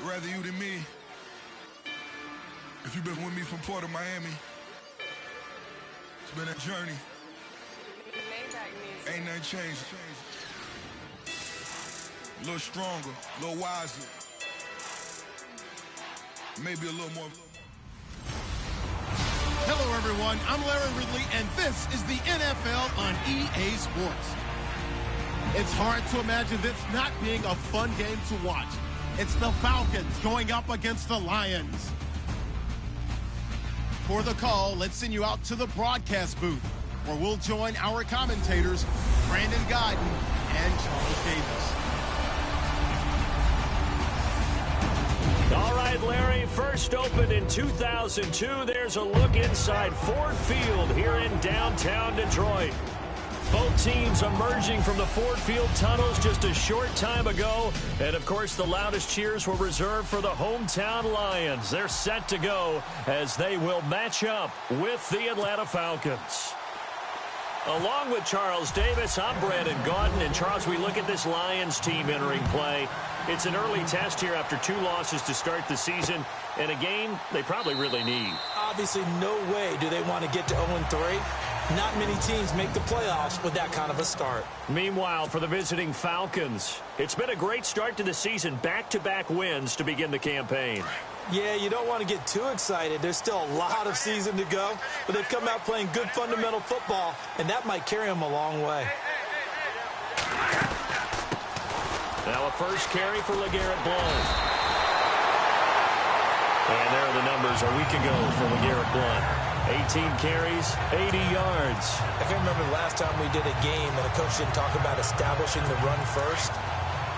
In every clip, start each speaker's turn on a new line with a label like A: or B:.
A: rather you than me. If you've been with me from Port of Miami, it's been a journey. Ain't nothing changed. A little stronger, a little wiser. Maybe a little more.
B: Hello, everyone. I'm Larry Ridley, and this is the NFL on EA Sports. It's hard to imagine this not being a fun game to watch. It's the Falcons going up against the Lions. For the call, let's send you out to the broadcast booth, where we'll join our commentators, Brandon Godden and Charles Davis.
C: All right, Larry, first opened in 2002. There's a look inside Ford Field here in downtown Detroit. Both teams emerging from the Ford Field tunnels just a short time ago. And, of course, the loudest cheers were reserved for the hometown Lions. They're set to go as they will match up with the Atlanta Falcons. Along with Charles Davis, I'm Brandon Gaudin. And, Charles, we look at this Lions team entering play. It's an early test here after 2 losses to start the season, and a game they probably really need.
D: Obviously, no way do they want to get to 0-3. Not many teams make the playoffs with that kind of a start.
C: Meanwhile, for the visiting Falcons, it's been a great start to the season. Back-to-back wins to begin the campaign.
D: Yeah, you don't want to get too excited. There's still a lot of season to go, but they've come out playing good fundamental football, and that might carry them a long way.
C: Now a first carry for LeGarrette Blount. And there are the numbers a week ago for LeGarrette Blount. 18 carries, 80 yards.
D: I can remember the last time we did a game and a coach didn't talk about establishing the run first,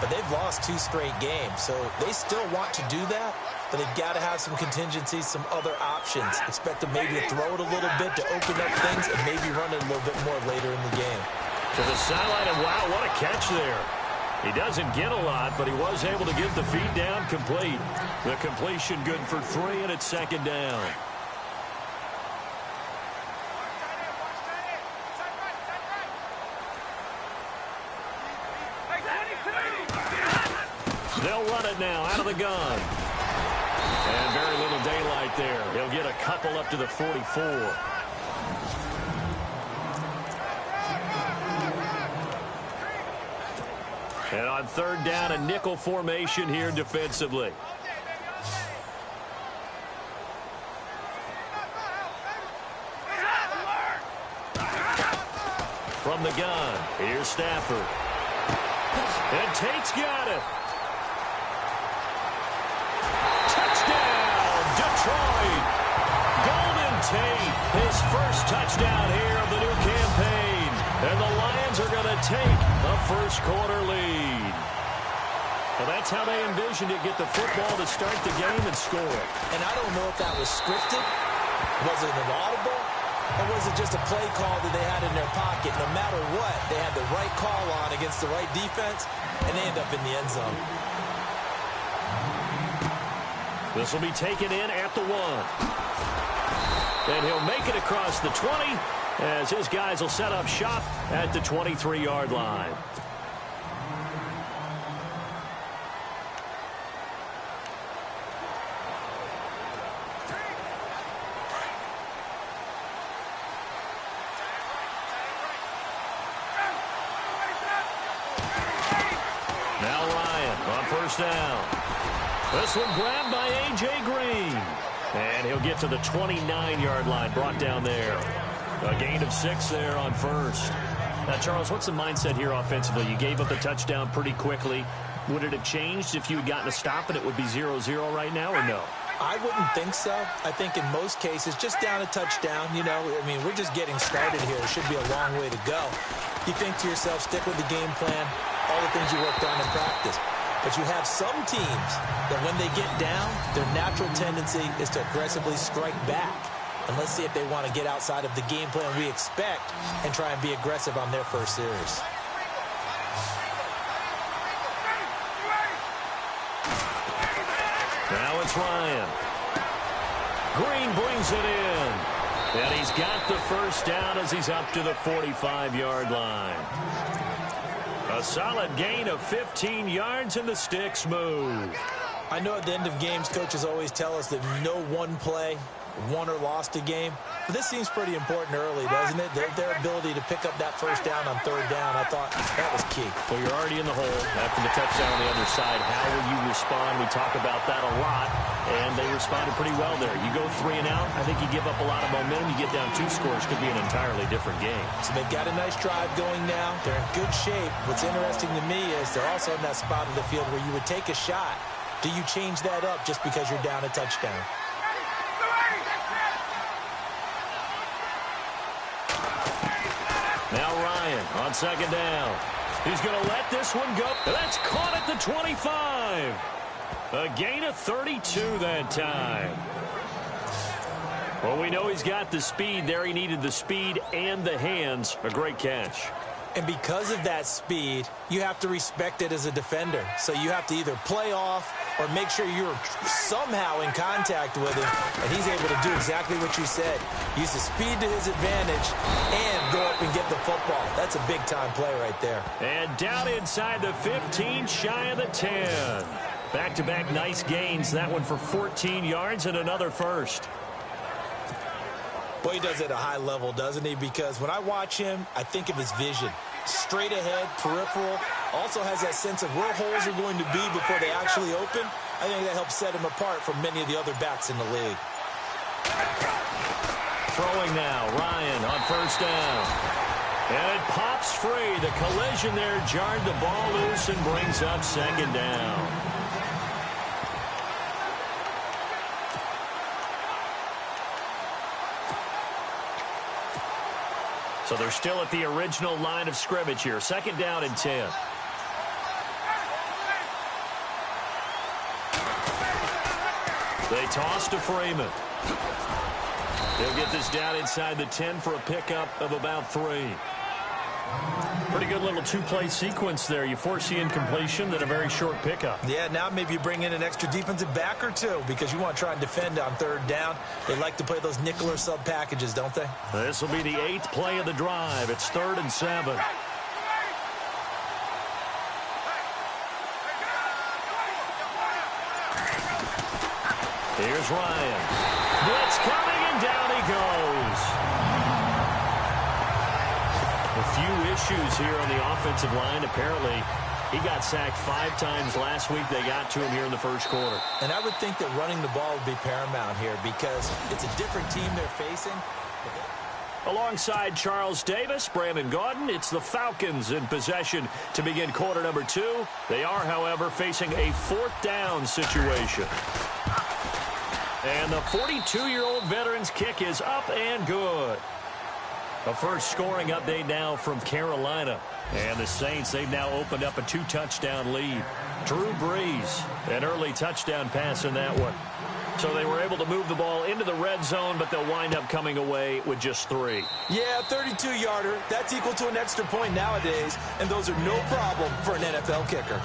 D: but they've lost 2 straight games, so they still want to do that, but they've got to have some contingencies, some other options. Expect them maybe to throw it a little bit to open up things and maybe run it a little bit more later in the game.
C: To the sideline, and wow, what a catch there. He doesn't get a lot, but he was able to get the feed down complete. The completion good for 3, and it's second down. They'll run it now out of the gun. And very little daylight there. He'll get a couple up to the 44. And on third down, a nickel formation here defensively. From the gun, here's Stafford. And Tate's got it. Touchdown, Detroit. Golden Tate, his first touchdown here of the new campaign. And the Lions are going to take a first-quarter lead. Well, that's how they envisioned it, get the football to start the game and score.
D: And I don't know if that was scripted. Was it an audible? Or was it just a play call that they had in their pocket? No matter what, they had the right call on against the right defense, and they end up in the end zone.
C: This will be taken in at the 1. And he'll make it across the 20 as his guys will set up shop at the 23-yard line. Now Ryan on first down. This one grabbed by A.J. Green. And he'll get to the 29-yard line, brought down there. A gain of 6 there on first. Now, Charles, what's the mindset here offensively? You gave up the touchdown pretty quickly. Would it have changed if you had gotten a stop and it would be 0-0 right now, or no?
D: I wouldn't think so. I think in most cases, just down a touchdown, you know, I mean, we're just getting started here. It should be a long way to go. You think to yourself, stick with the game plan, all the things you worked on in practice. But you have some teams that when they get down, their natural tendency is to aggressively strike back. And let's see if they want to get outside of the game plan we expect and try and be aggressive on their first series.
C: Now it's Ryan. Green brings it in. And he's got the first down as he's up to the 45-yard line. A solid gain of 15 yards, and the sticks move.
D: I know at the end of games, coaches always tell us that no one play won or lost a game. But this seems pretty important early, doesn't it? Their ability to pick up that first down on third down, I thought that was key.
C: Well, you're already in the hole after the touchdown on the other side. How will you respond? We talk about that a lot, and they responded pretty well there. You go 3 and out, I think you give up a lot of momentum. You get down 2 scores, could be an entirely different game.
D: So they've got a nice drive going now. They're in good shape. What's interesting to me is they're also in that spot of the field where you would take a shot. Do you change that up just because you're down a touchdown?
C: Now Ryan on second down. He's going to let this one go. That's caught at the 25. A gain of 32 that time. Well, we know he's got the speed there. He needed the speed and the hands. A great catch.
D: And because of that speed, you have to respect it as a defender. So you have to either play off or make sure you're somehow in contact with him. And he's able to do exactly what you said. Use the speed to his advantage and go up and get the football. That's a big-time play right there.
C: And down inside the 15, shy of the 10. Back-to-back nice gains. That one for 14 yards and another first.
D: Boy, he does it at a high level, doesn't he? Because when I watch him, I think of his vision. Straight ahead, peripheral. Also has that sense of where holes are going to be before they actually open. I think that helps set him apart from many of the other backs in the league.
C: Throwing now, Ryan on first down. And it pops free. The collision there jarred the ball loose and brings up second down. So they're still at the original line of scrimmage here. Second down and 10. They toss to Freeman. They'll get this down inside the 10 for a pickup of about 3. Pretty good little 2-play sequence there. You force the incompletion, then a very short pickup.
D: Yeah, now maybe you bring in an extra defensive back or 2 because you want to try and defend on third down. They like to play those nickel or sub packages, don't they?
C: This will be the 8th play of the drive. It's 3rd and 7. Here's Ryan. Blitz coming, and down he goes. A few issues here on the offensive line. Apparently, he got sacked 5 times last week. They got to him here in the first quarter.
D: And I would think that running the ball would be paramount here because it's a different team they're facing.
C: Alongside Charles Davis, Brandon Gaudin, it's the Falcons in possession to begin quarter number 2. They are, however, facing a 4th down situation. And the 42-year-old veteran's kick is up and good. A first scoring update now from Carolina. And the Saints, they've now opened up a 2-touchdown lead. Drew Brees, an early touchdown pass in that one. So they were able to move the ball into the red zone, but they'll wind up coming away with just 3.
D: Yeah, 32-yarder. That's equal to an extra point nowadays, and those are no problem for an NFL kicker.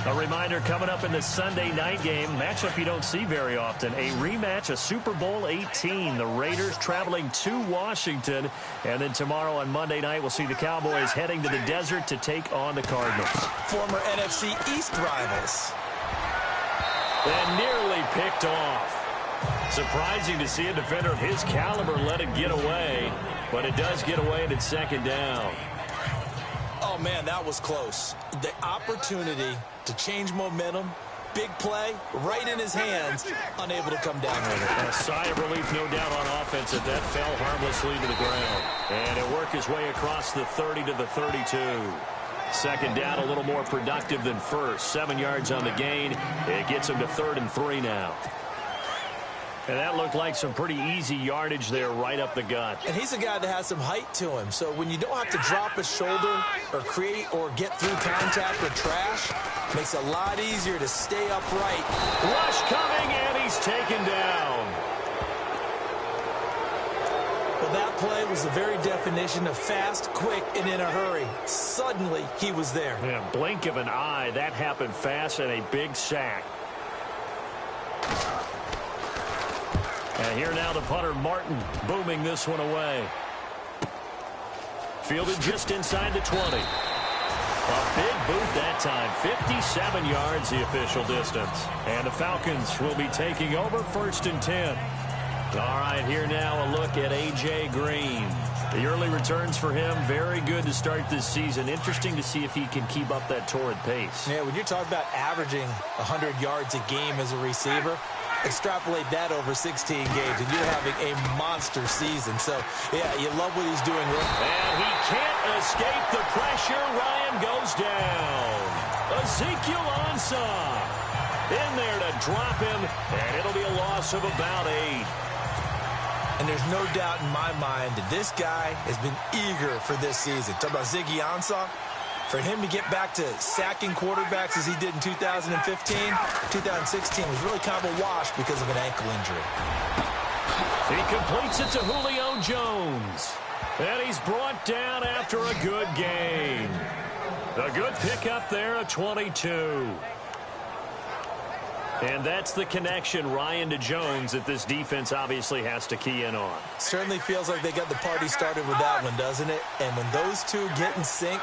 C: A reminder coming up in the Sunday night game, matchup you don't see very often, a rematch of Super Bowl 18. The Raiders traveling to Washington. And then tomorrow on Monday night, we'll see the Cowboys heading to the desert to take on the Cardinals.
D: Former NFC East rivals.
C: And nearly picked off. Surprising to see a defender of his caliber let it get away. But it does get away and it's second down.
D: Oh, man, that was close. The opportunity to change momentum, big play, right in his hands, unable to come down with it.
C: A sigh of relief, no doubt, on offense that fell harmlessly to the ground. And it worked his way across the 30 to the 32. Second down, a little more productive than first. 7 yards on the gain. It gets him to 3rd and 3 now. And that looked like some pretty easy yardage there right up the gut.
D: And he's a guy that has some height to him. So when you don't have to drop a shoulder or create or get through contact or trash, makes it a lot easier to stay upright.
C: Rush coming, and he's taken down.
D: Well, that play was the very definition of fast, quick, and in a hurry. Suddenly, he was there.
C: Yeah, blink of an eye. That happened fast and a big sack. And here now the punter, Martin, booming this one away. Fielded just inside the 20. A big boot that time. 57 yards the official distance. And the Falcons will be taking over 1st and 10. All right, here now a look at A.J. Green. The early returns for him, very good to start this season. Interesting to see if he can keep up that torrid pace.
D: Yeah, when you're talking about averaging 100 yards a game as a receiver, extrapolate that over 16 games, and you're having a monster season. So, yeah, you love what he's doing.
C: And he can't escape the pressure. Ryan goes down. Ezekiel Ansah in there to drop him, and it'll be a loss of about 8.
D: And there's no doubt in my mind that this guy has been eager for this season. Talk about Ziggy Ansah. For him to get back to sacking quarterbacks as he did in 2015, 2016 was really kind of a wash because of an ankle injury.
C: He completes it to Julio Jones. And he's brought down after a good game. A good pickup there at 22. And that's the connection, Ryan to Jones, that this defense obviously has to key in on.
D: Certainly feels like they got the party started with that one, doesn't it? And when those two get in sync,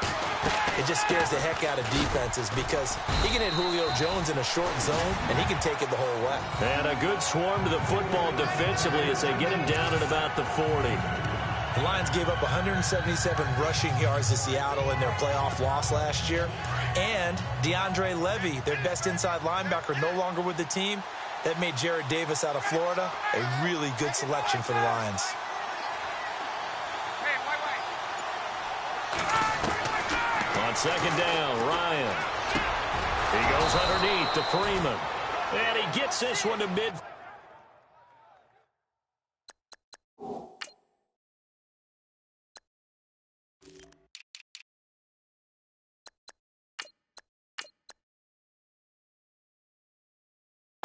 D: it just scares the heck out of defenses because he can hit Julio Jones in a short zone, and he can take it the whole way.
C: And a good swarm to the football defensively as they get him down at about the 40.
D: The Lions gave up 177 rushing yards to Seattle in their playoff loss last year. And DeAndre Levy, their best inside linebacker, no longer with the team. That made Jared Davis out of Florida a really good selection for the Lions.
C: On 2nd down, Ryan. He goes underneath to Freeman. And he gets this one to mid.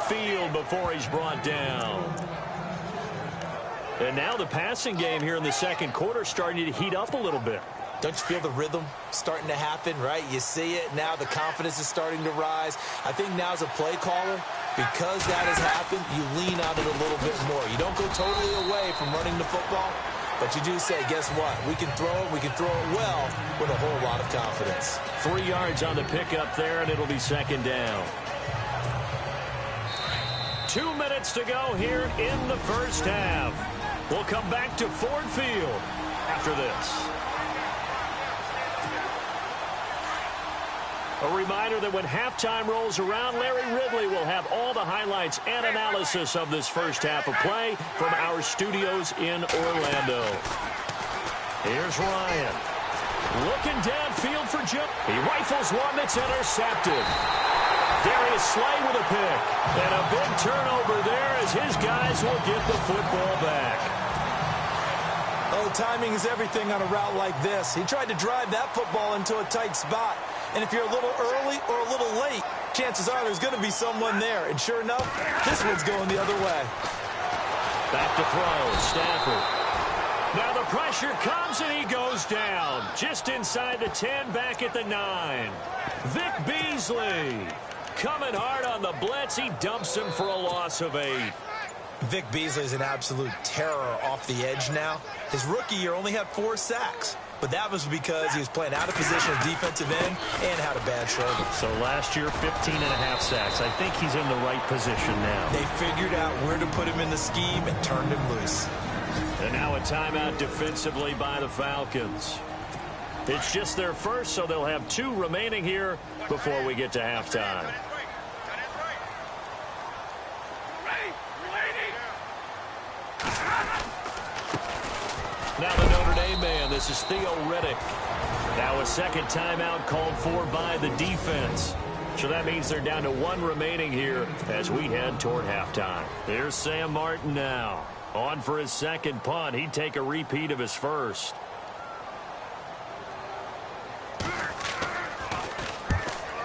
C: Field before he's brought down. And now the passing game here in the second quarter starting to heat up a little bit.
D: Don't you feel the rhythm starting to happen, right? You see it now. The confidence is starting to rise. I think now as a play caller, because that has happened, you lean on it a little bit more. You don't go totally away from running the football, but you do say, guess what? We can throw it. We can throw it well with a whole lot of confidence.
C: 3 yards on the pickup there, and it'll be 2nd down. 2 minutes to go here in the first half. We'll come back to Ford Field after this. A reminder that when halftime rolls around, Larry Ridley will have all the highlights and analysis of this first half of play from our studios in Orlando. Here's Ryan. Looking downfield for Joe. He rifles one that's intercepted. Darius Slay with a pick. And a big turnover there as his guys will get the football back.
D: Oh, timing is everything on a route like this. He tried to drive that football into a tight spot. And if you're a little early or a little late, chances are there's going to be someone there. And sure enough, this one's going the other way.
C: Back to throw, Stafford. Now the pressure comes and he goes down. Just inside the 10, back at the 9. Vic Beasley. Coming hard on the blitz. He dumps him for a loss of 8.
D: Vic Beasley is an absolute terror off the edge now. His rookie year only had 4 sacks. But that was because he was playing out of position at defensive end and had a bad shoulder.
C: So last year, 15.5 sacks. I think he's in the right position now.
D: They figured out where to put him in the scheme and turned him loose.
C: And now a timeout defensively by the Falcons. It's just their first, so they'll have 2 remaining here before we get to halftime. Now the Notre Dame man, this is Theo Riddick. Now a second timeout called for by the defense. So that means they're down to 1 remaining here as we head toward halftime. Here's Sam Martin now. On for his second punt. He'd take a repeat of his first.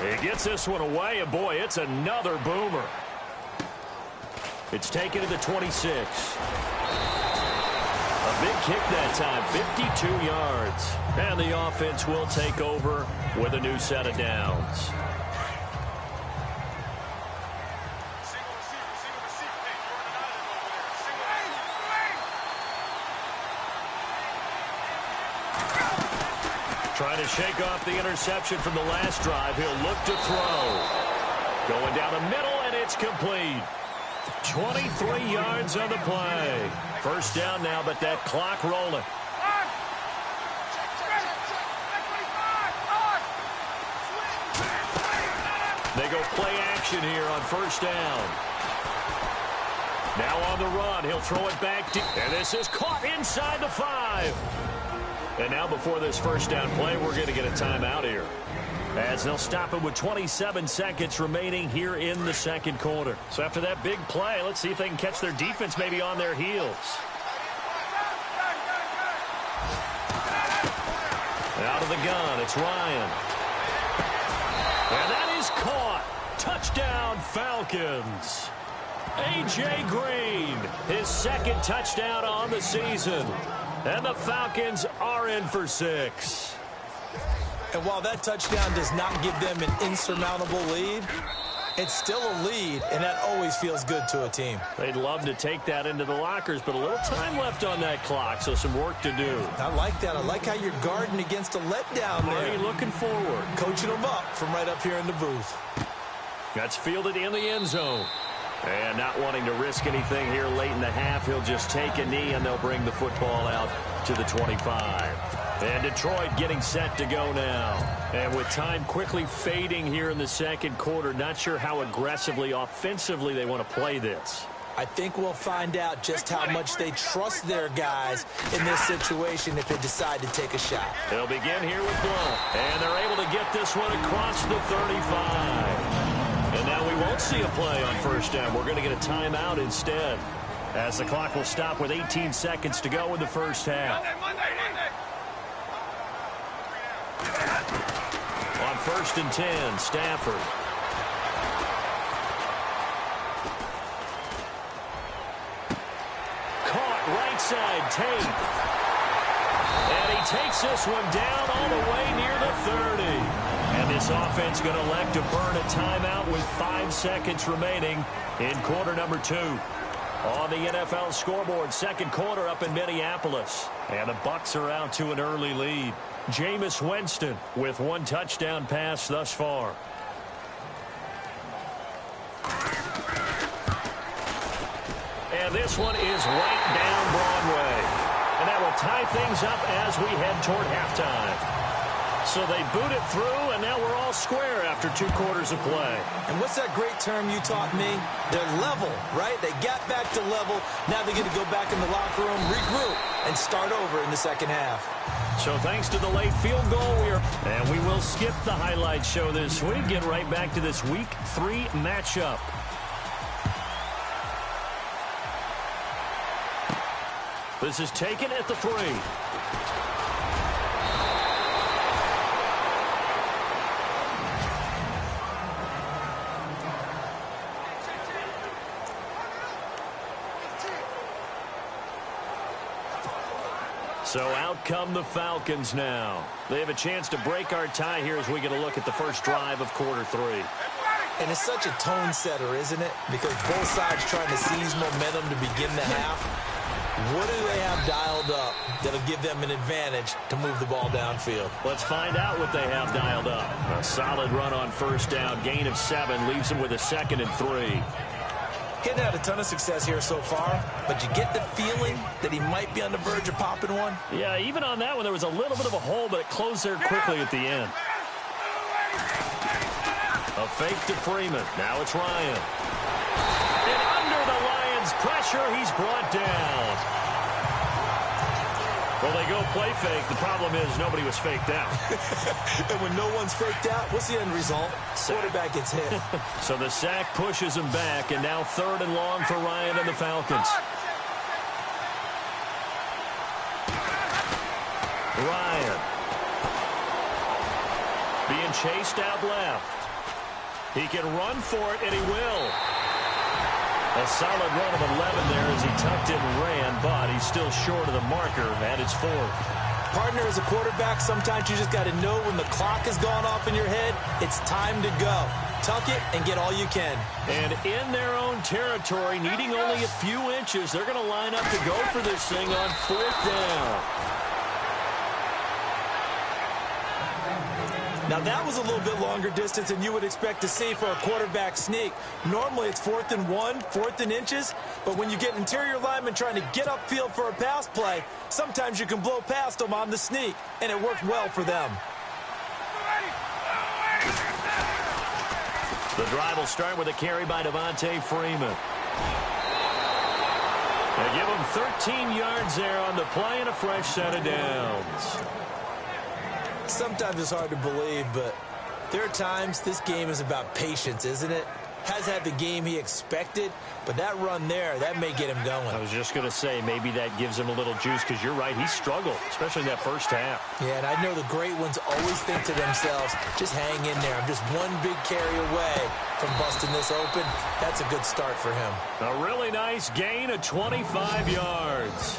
C: He gets this one away, and boy, it's another boomer. It's taken to the 26. A big kick that time, 52 yards. And the offense will take over with a new set of downs. Trying to shake off the interception from the last drive. He'll look to throw. Going down the middle, and it's complete. 23 yards on the play. First down now, but that clock rolling. They go play action here on first down. Now on the run. He'll throw it back deep. And this is caught inside the 5. And now before this first down play, we're going to get a timeout here, as they'll stop it with 27 seconds remaining here in the second quarter. So after that big play, let's see if they can catch their defense maybe on their heels. Out of the gun, it's Ryan. And that is caught. Touchdown, Falcons. A.J. Green, his second touchdown on the season. And the Falcons are in for 6.
D: And while that touchdown does not give them an insurmountable lead, it's still a lead, and that always feels good to a team.
C: They'd love to take that into the lockers, but a little time left on that clock, so some work to do.
D: I like that. I like how you're guarding against a letdown there.
C: Marty looking forward.
D: Coaching them up from right up here in the booth.
C: That's fielded in the end zone. And not wanting to risk anything here late in the half, he'll just take a knee, and they'll bring the football out to the 25. And Detroit getting set to go now. And with time quickly fading here in the second quarter, not sure how aggressively, offensively they want to play this.
D: I think we'll find out just how much they trust their guys in this situation if they decide to take a shot.
C: They'll begin here with Blunt. And they're able to get this one across the 35. And now we won't see a play on first down. We're going to get a timeout instead, as the clock will stop with 18 seconds to go in the first half. On first and 10, Stafford. Caught right side, Tate. And he takes this one down all the way near the 30. And this offense going to elect to burn a timeout with 5 seconds remaining in quarter number 2. On the NFL scoreboard, second quarter up in Minneapolis. And the Bucs are out to an early lead. Jameis Winston with 1 touchdown pass thus far. And this one is right down Broadway. And that will tie things up as we head toward halftime. So they boot it through, and now we're all square after 2 quarters of play.
D: And what's that great term you taught me? They're level, right? They got back to level. Now they're going to go back in the locker room, regroup, and start over in the second half.
C: So thanks to the late field goal, and we will skip the highlight show this week. Get right back to this Week 3 matchup. This is taken at the 3. So out come the Falcons now. They have a chance to break our tie here as we get a look at the first drive of quarter 3.
D: And it's such a tone setter, isn't it? Because both sides trying to seize momentum to begin the half. What do they have dialed up that'll give them an advantage to move the ball downfield?
C: Let's find out what they have dialed up. A solid run on first down. Gain of 7 leaves them with a 2nd and 3.
D: Getting had a ton of success here so far, but you get the feeling that he might be on the verge of popping one.
C: Yeah, even on that one, there was a little bit of a hole, but it closed there quickly at the end. A fake to Freeman. Now it's Ryan. And under the Lions' pressure, he's brought down. Well, they go play fake. The problem is nobody was faked out.
D: And when no one's faked out, what's the end result? Quarterback gets hit.
C: So the sack pushes him back, and now 3rd and long for Ryan and the Falcons. Ryan. Being chased out left. He can run for it, and he will. A solid run of 11 there as he tucked it and ran, but he's still short of the marker, and it's 4th.
D: Partner, as a quarterback, sometimes you just got to know when the clock has gone off in your head, it's time to go. Tuck it and get all you can.
C: And in their own territory, needing only a few inches, they're going to line up to go for this thing on 4th down.
D: Now, that was a little bit longer distance than you would expect to see for a quarterback sneak. Normally, it's 4th and 1, 4th and inches, but when you get interior linemen trying to get upfield for a pass play, sometimes you can blow past them on the sneak, and it worked well for them.
C: The drive will start with a carry by Devontae Freeman. They give him 13 yards there on the play and a fresh set of downs.
D: Sometimes it's hard to believe, but there are times this game is about patience, isn't it? Has had the game he expected, but that run there, that may get him going.
C: I was just going to say, maybe that gives him a little juice, because you're right, he struggled, especially in that first half.
D: Yeah, and I know the great ones always think to themselves, just hang in there. I'm just one big carry away from busting this open. That's a good start for him.
C: A really nice gain of 25 yards.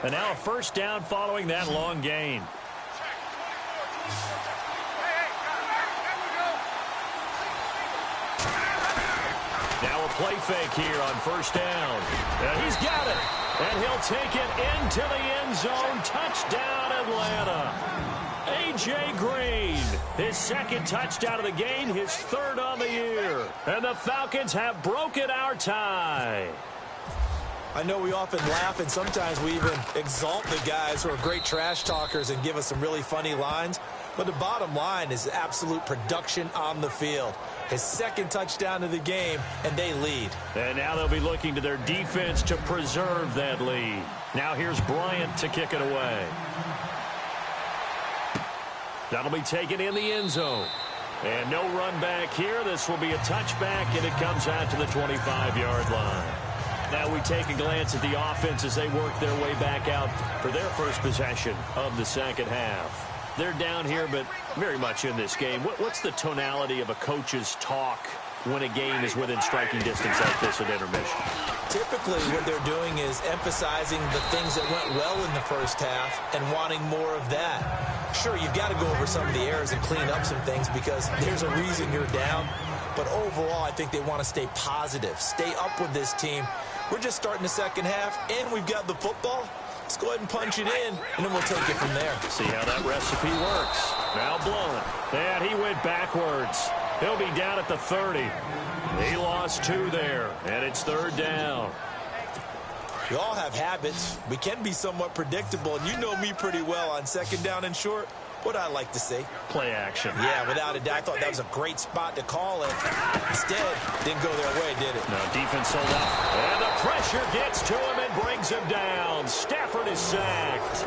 C: And now a first down following that long gain. Now a play fake here on first down. And he's got it. And he'll take it into the end zone. Touchdown, Atlanta. A.J. Green, his second touchdown of the game, his third on the year. And the Falcons have broken our tie.
D: I know we often laugh, and sometimes we even exalt the guys who are great trash talkers and give us some really funny lines. But the bottom line is absolute production on the field. His second touchdown of the game, and they lead.
C: And now they'll be looking to their defense to preserve that lead. Now here's Bryant to kick it away. That'll be taken in the end zone. And no run back here. This will be a touchback, and it comes out to the 25-yard line. Now we take a glance at the offense as they work their way back out for their first possession of the second half. They're down here, but very much in this game. What's the tonality of a coach's talk when a game is within striking distance like this at intermission?
D: Typically, what they're doing is emphasizing the things that went well in the first half and wanting more of that. Sure, you've got to go over some of the errors and clean up some things because there's a reason you're down. But overall, I think they want to stay positive, stay up with this team. We're just starting the second half, and we've got the football. Let's go ahead and punch it in, and then we'll take it from there.
C: See how that recipe works. Now Blunt. And he went backwards. He'll be down at the 30. He lost 2 there, and it's third down.
D: We all have habits. We can be somewhat predictable, and you know me pretty well on second down and short. What I like to see.
C: Play action.
D: Yeah, without a doubt. I thought that was a great spot to call it. Instead, didn't go their way, did it?
C: No, defense sold up. And the pressure gets to him and brings him down. Stafford is sacked.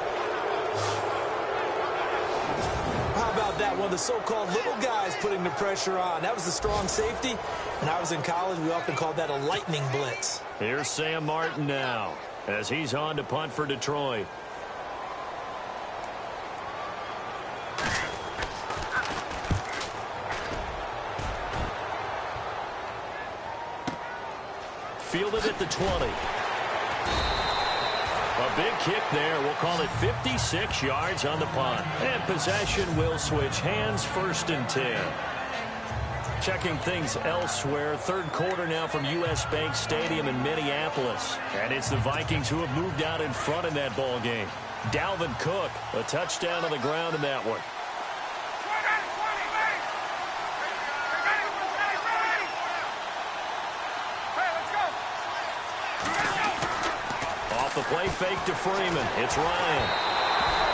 D: How about that? One of the so-called little guys putting the pressure on. That was the strong safety. When I was in college, we often called that a lightning blitz.
C: Here's Sam Martin now as he's on to punt for Detroit. Fielded at the 20. A big kick there. We'll call it 56 yards on the punt. And possession will switch hands, 1st and 10. Checking things elsewhere. Third quarter now from U.S. Bank Stadium in Minneapolis. And it's the Vikings who have moved out in front in that ball game. Dalvin Cook, a touchdown on the ground in that one. The play fake to Freeman. It's Ryan.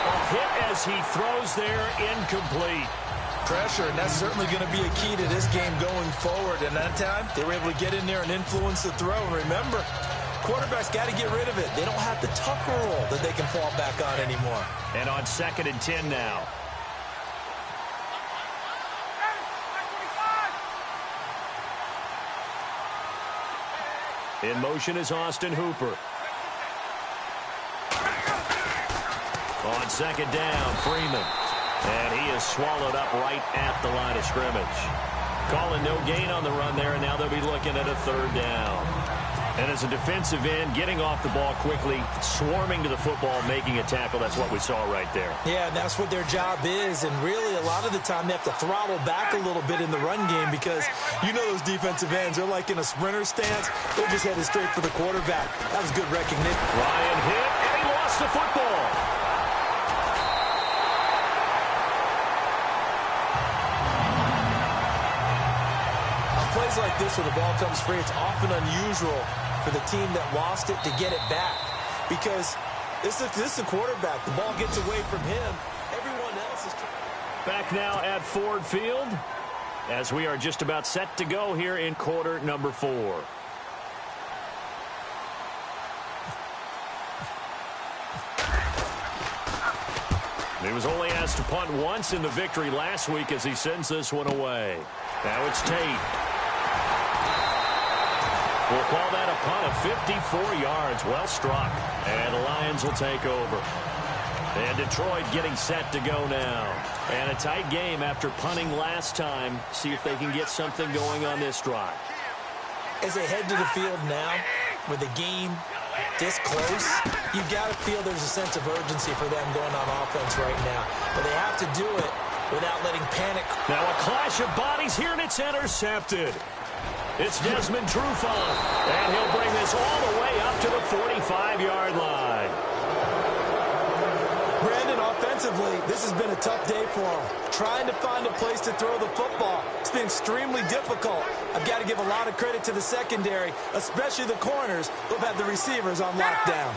C: A hit as he throws there, incomplete.
D: Pressure, and that's certainly going to be a key to this game going forward. And that time, they were able to get in there and influence the throw. And remember, quarterbacks got to get rid of it. They don't have the tucker roll that they can fall back on anymore.
C: And on 2nd and 10 now. In motion is Austin Hooper. On 2nd down, Freeman. And he is swallowed up right at the line of scrimmage. Calling no gain on the run there, and now they'll be looking at a 3rd down. And as a defensive end, getting off the ball quickly, swarming to the football, making a tackle, that's what we saw right there.
D: Yeah, that's what their job is, and really a lot of the time they have to throttle back a little bit in the run game because you know those defensive ends, they're like in a sprinter stance. They're just headed straight for the quarterback. That was good recognition.
C: Ryan hit, and he lost lost the football.
D: On plays like this, where the ball comes free, it's often unusual for the team that lost it to get it back. Because this is a quarterback. The ball gets away from him. Everyone else is trying.
C: Back now at Ford Field as we are just about set to go here in quarter number 4. He was only asked to punt once in the victory last week as he sends this one away. Now it's Tate. We'll call that a punt of 54 yards. Well struck. And the Lions will take over. And Detroit getting set to go now. And a tight game after punting last time. See if they can get something going on this drive.
D: As they head to the field now, with the game this close, you've got to feel there's a sense of urgency for them going on offense right now. But they have to do it without letting panic.
C: Now a clash of bodies here, and it's intercepted. It's Desmond Trufant, and he'll bring this all the way up to the 45-yard line.
D: Brandon, offensively, this has been a tough day for him. Trying to find a place to throw the football. It's been extremely difficult. I've got to give a lot of credit to the secondary, especially the corners who've had the receivers on lockdown.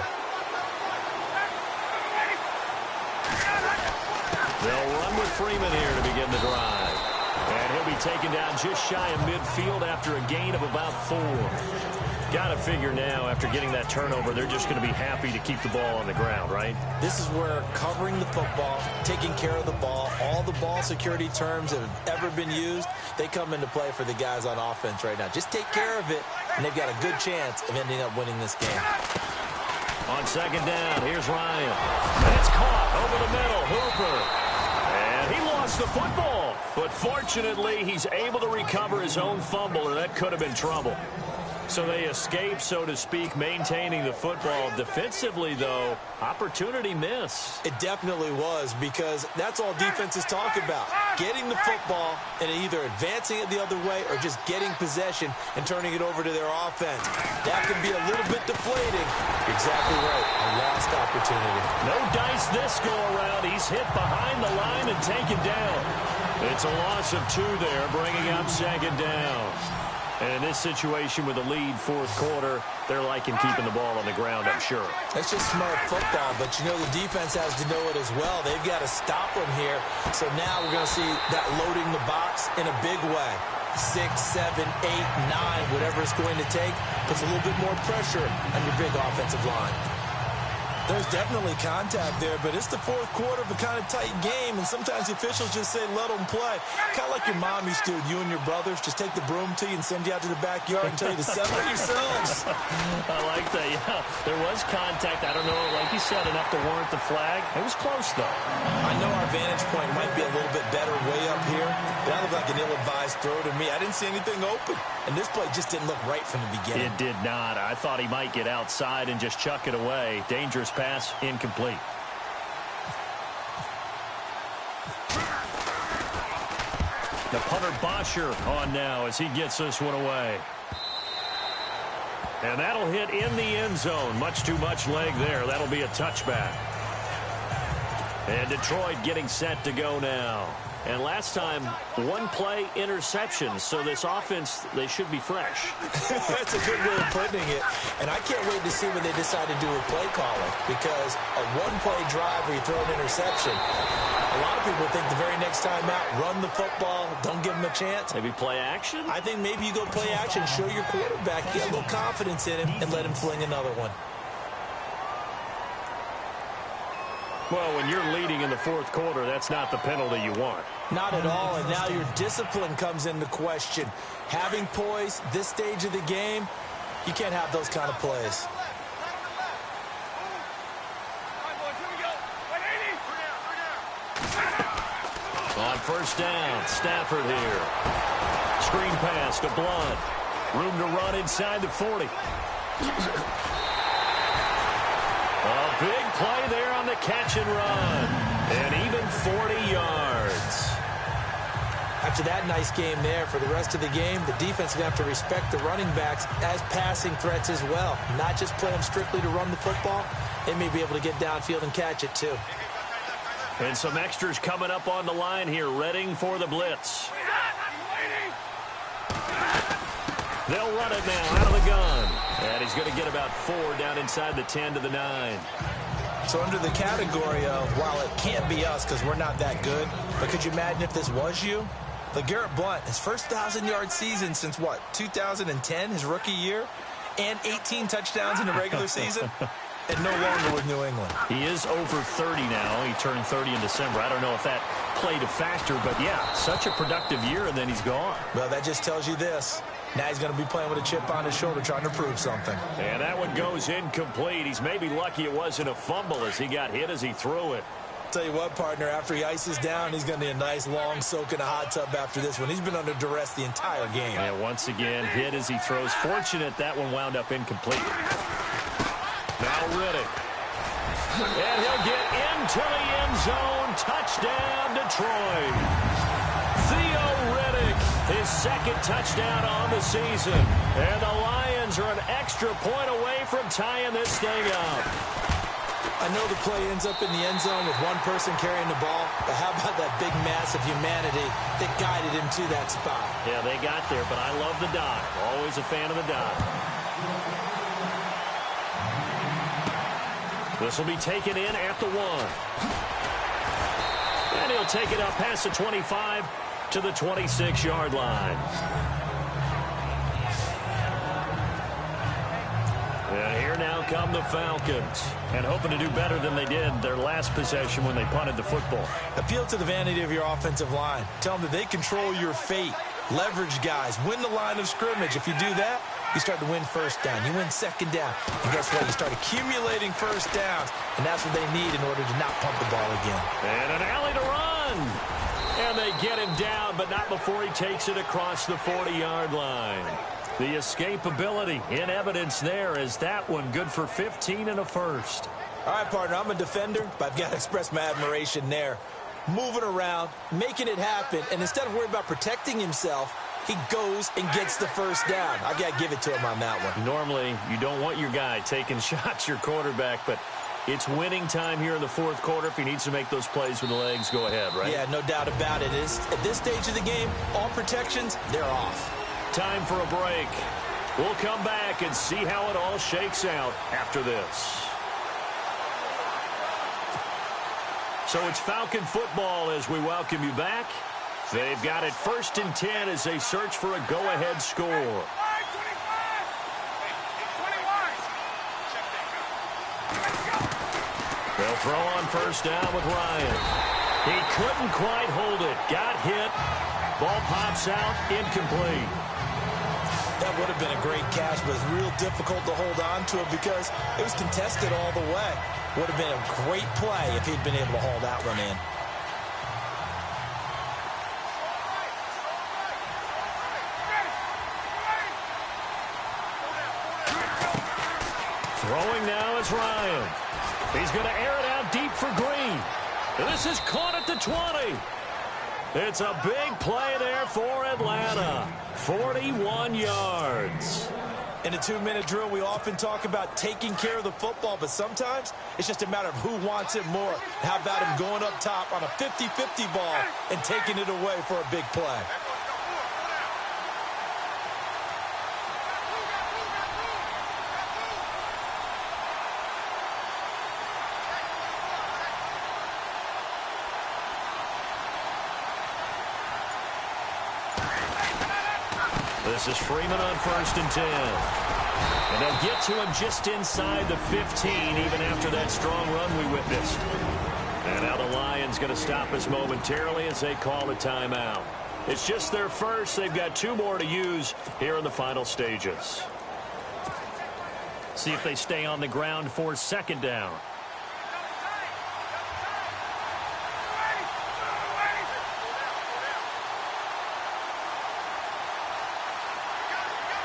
C: They'll run with Freeman here to begin the drive. And he'll be taken down just shy of midfield after a gain of about 4. Got to figure now, after getting that turnover, they're just going to be happy to keep the ball on the ground, right?
D: This is where covering the football, taking care of the ball, all the ball security terms that have ever been used, they come into play for the guys on offense right now. Just take care of it, and they've got a good chance of ending up winning this game.
C: On second down, here's Ryan. And it's caught over the middle. Hooper. And he lost the football. But fortunately, he's able to recover his own fumble, or that could have been trouble. So they escape, so to speak, maintaining the football. Defensively, though, opportunity miss.
D: It definitely was, because that's all defenses talk about. Getting the football and either advancing it the other way or just getting possession and turning it over to their offense. That can be a little bit deflating. You're exactly right. A lost opportunity.
C: No dice this go around. He's hit behind the line and taken down. It's a loss of 2 there, bringing up second down. And in this situation with the lead fourth quarter, they're liking keeping the ball on the ground, I'm sure.
D: That's just smart football, but you know the defense has to know it as well. They've got to stop them here. So now we're going to see that loading the box in a big way. 6, 7, 8, 9, whatever it's going to take, puts a little bit more pressure on your big offensive line. There's definitely contact there, but it's the fourth quarter of a kind of tight game, and sometimes the officials just say, let them play. Kind of like your mom used to, you and your brothers, just take the broom to you and send you out to the backyard and tell you to settle it yourselves.
C: I like that, yeah. There was contact. I don't know, like you said, enough to warrant the flag. It was close, though.
D: I know our vantage point might be a little bit better way up here, but that looked like an ill-advised throw to me. I didn't see anything open, and this play just didn't look right from the beginning.
C: It did not. I thought he might get outside and just chuck it away. Dangerous pass, incomplete. The punter Bosher on now as he gets this one away. And that'll hit in the end zone. Much too much leg there. That'll be a touchback. And Detroit getting set to go now. And last time, 1 play interception. So this offense, they should be fresh.
D: That's a good way of putting it. And I can't wait to see what they decide to do with play calling. Because a 1-play drive where you throw an interception, a lot of people think the very next time out, run the football, don't give them a chance.
C: Maybe play action?
D: I think maybe you go play action, show your quarterback, get a little confidence in him, and let him fling another one.
C: Well, when you're leading in the fourth quarter, that's not the penalty you want.
D: Not at all, and now your discipline comes into question. Having poise, this stage of the game, you can't have those kind of plays.
C: On first down, Stafford here. Screen pass to Blunt. Room to run inside the 40. A big play there on the catch and run. And even 40 yards.
D: After that nice game there, for the rest of the game, the defense is going to have to respect the running backs as passing threats as well. Not just play them strictly to run the football, they may be able to get downfield and catch it too.
C: And some extras coming up on the line here, readying for the blitz. They'll run it now out of the gun. And he's going to get about 4 down inside the 10 to the 9.
D: So under the category of, while it can't be us because we're not that good, but could you imagine if this was you? LeGarrette Blount, his first 1,000-yard season since, what, 2010, his rookie year? And 18 touchdowns in the regular season? And no longer with New England.
C: He is over 30 now. He turned 30 in December. I don't know if that played a factor, but yeah, such a productive year, and then he's gone.
D: Well, that just tells you this. Now he's going to be playing with a chip on his shoulder trying to prove something.
C: And that one goes incomplete. He's maybe lucky it wasn't a fumble as he got hit as he threw it.
D: Tell you what, partner, after he ices down, he's going to need a nice long soak in a hot tub after this one. He's been under duress the entire game.
C: And once again, hit as he throws. Fortunate that one wound up incomplete. Now Riddick. And he'll get into the end zone. Touchdown, Detroit. Theo Riddick, his second touchdown on the season. And the Lions are an extra point away from tying this thing up.
D: I know the play ends up in the end zone with one person carrying the ball, but how about that big mass of humanity that guided him to that spot?
C: Yeah, they got there, but I love the dive. Always a fan of the dive. This will be taken in at the 1. And he'll take it up past the 25 to the 26-yard line. And here now come the Falcons. And hoping to do better than they did their last possession when they punted the football.
D: Appeal to the vanity of your offensive line. Tell them that they control your fate. Leverage guys. Win the line of scrimmage. If you do that, you start to win first down. You win second down. And guess what? You start accumulating first downs. And that's what they need in order to not pump the ball again.
C: And an alley to run. And they get him down, but not before he takes it across the 40-yard line. The escapability in evidence there is that one good for 15 and a first.
D: All right, partner, I'm a defender, but I've got to express my admiration there. Moving around, making it happen, and instead of worrying about protecting himself, he goes and gets the first down. I got to give it to him on that one.
C: Normally, you don't want your guy taking shots, your quarterback, but it's winning time here in the fourth quarter. If he needs to make those plays with the legs, go ahead, right?
D: Yeah, no doubt about it. At this stage of the game, all protections, they're off.
C: Time for a break. We'll come back and see how it all shakes out after this. So it's Falcon football as we welcome you back. They've got it 1st and 10 as they search for a go-ahead score. They'll throw on first down with Ryan. He couldn't quite hold it. Got hit. Ball pops out. Incomplete.
D: That would have been a great catch, but it's real difficult to hold on to it because it was contested all the way. Would have been a great play if he'd been able to haul that one in.
C: Throwing now is Ryan. He's going to air it out deep for Green. This is caught at the 20. It's a big play there for Atlanta. 41 yards.
D: In a 2-minute drill, we often talk about taking care of the football, but sometimes it's just a matter of who wants it more. How about him going up top on a 50-50 ball and taking it away for a big play?
C: This is Freeman on 1st and 10. And they'll get to him just inside the 15, even after that strong run we witnessed. And now the Lions going to stop us momentarily as they call a timeout. It's just their first. They've got 2 more to use here in the final stages. See if they stay on the ground for 2nd down.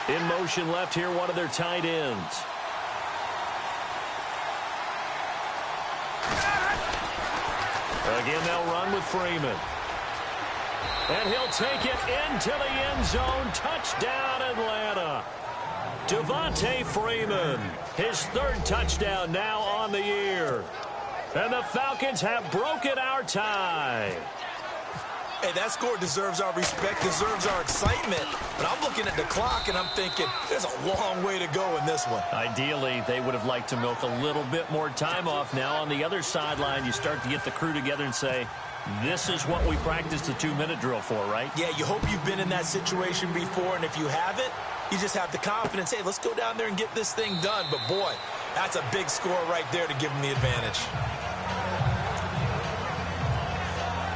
C: In motion left here, one of their tight ends. Again, they'll run with Freeman. And he'll take it into the end zone. Touchdown, Atlanta. Devontae Freeman, his third touchdown now on the year. And the Falcons have broken our tie.
D: Hey, that score deserves our respect, deserves our excitement. But I'm looking at the clock, and I'm thinking there's a long way to go in this one.
C: Ideally, they would have liked to milk a little bit more time off. Now on the other sideline, you start to get the crew together and say, this is what we practiced the 2-minute drill for, right?
D: Yeah, you hope you've been in that situation before, and if you haven't, you just have the confidence, hey, let's go down there and get this thing done. But, boy, that's a big score right there to give them the advantage.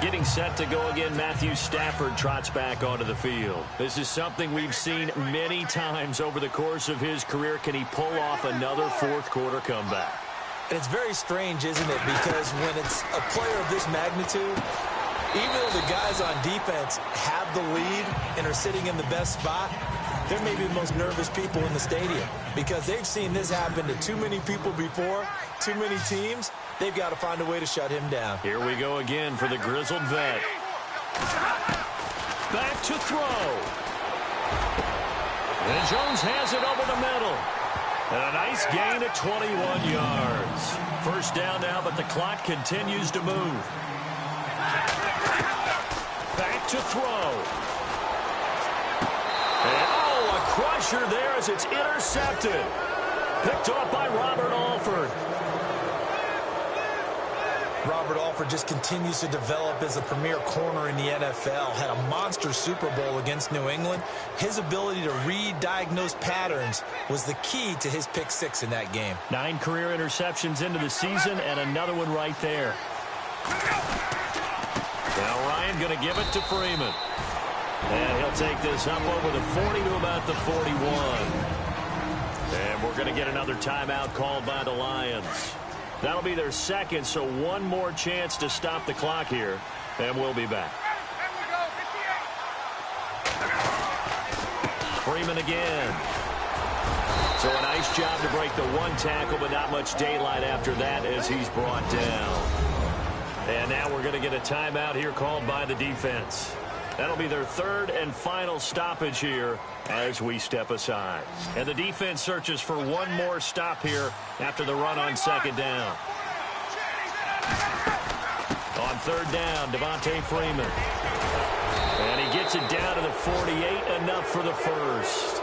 C: Getting set to go again, Matthew Stafford trots back onto the field. This is something we've seen many times over the course of his career. Can he pull off another fourth-quarter comeback?
D: And it's very strange, isn't it? Because when it's a player of this magnitude, even though the guys on defense have the lead and are sitting in the best spot, they're maybe the most nervous people in the stadium because they've seen this happen to too many people before, too many teams. They've got to find a way to shut him down.
C: Here we go again for the grizzled vet. Back to throw. And Jones has it over the middle. And a nice gain at 21 yards. First down now, but the clock continues to move. Back to throw. And, a crusher there as it's intercepted. Picked off by Robert Alford.
D: Robert Alford just continues to develop as a premier corner in the NFL. Had a monster Super Bowl against New England. His ability to read, diagnose patterns was the key to his pick six in that game. 9
C: career interceptions into the season and another one right there. Now Ryan going to give it to Freeman. And he'll take this up over the 40 to about the 41. And we're going to get another timeout called by the Lions. That'll be their second, so one more chance to stop the clock here, and we'll be back. Freeman again. So a nice job to break the one tackle, but not much daylight after that as he's brought down. And now we're going to get a timeout here called by the defense. That'll be their third and final stoppage here as we step aside. And the defense searches for one more stop here after the run on second down. On third down, Devontae Freeman. And he gets it down to the 48, enough for the first.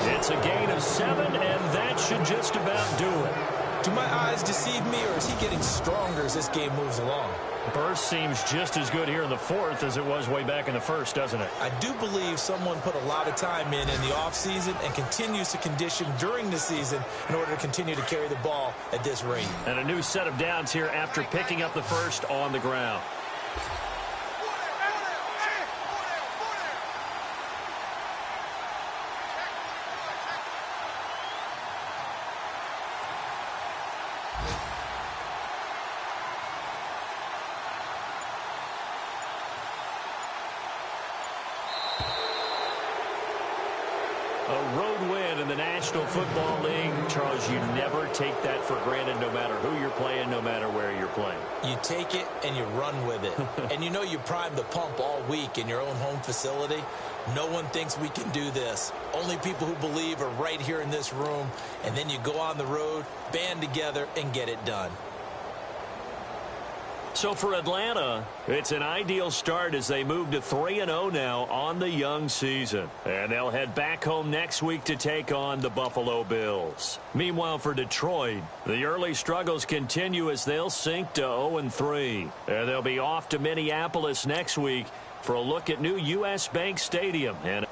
C: It's a gain of 7, and that should just about do it.
D: Do my eyes deceive me, or is he getting stronger as this game moves along?
C: Burst seems just as good here in the fourth as it was way back in the first, doesn't it?
D: I do believe someone put a lot of time in the offseason and continues to condition during the season in order to continue to carry the ball at this rate.
C: And a new set of downs here after picking up the first on the ground. A road win in the National Football League. Charles, you never take that for granted no matter who you're playing, no matter where you're playing.
D: You take it and you run with it. And you know you prime the pump all week in your own home facility. No one thinks we can do this. Only people who believe are right here in this room. And then you go on the road, band together, and get it done.
C: So for Atlanta, it's an ideal start as they move to 3-0 now on the young season. And they'll head back home next week to take on the Buffalo Bills. Meanwhile, for Detroit, the early struggles continue as they'll sink to 0-3. And they'll be off to Minneapolis next week for a look at new U.S. Bank Stadium. And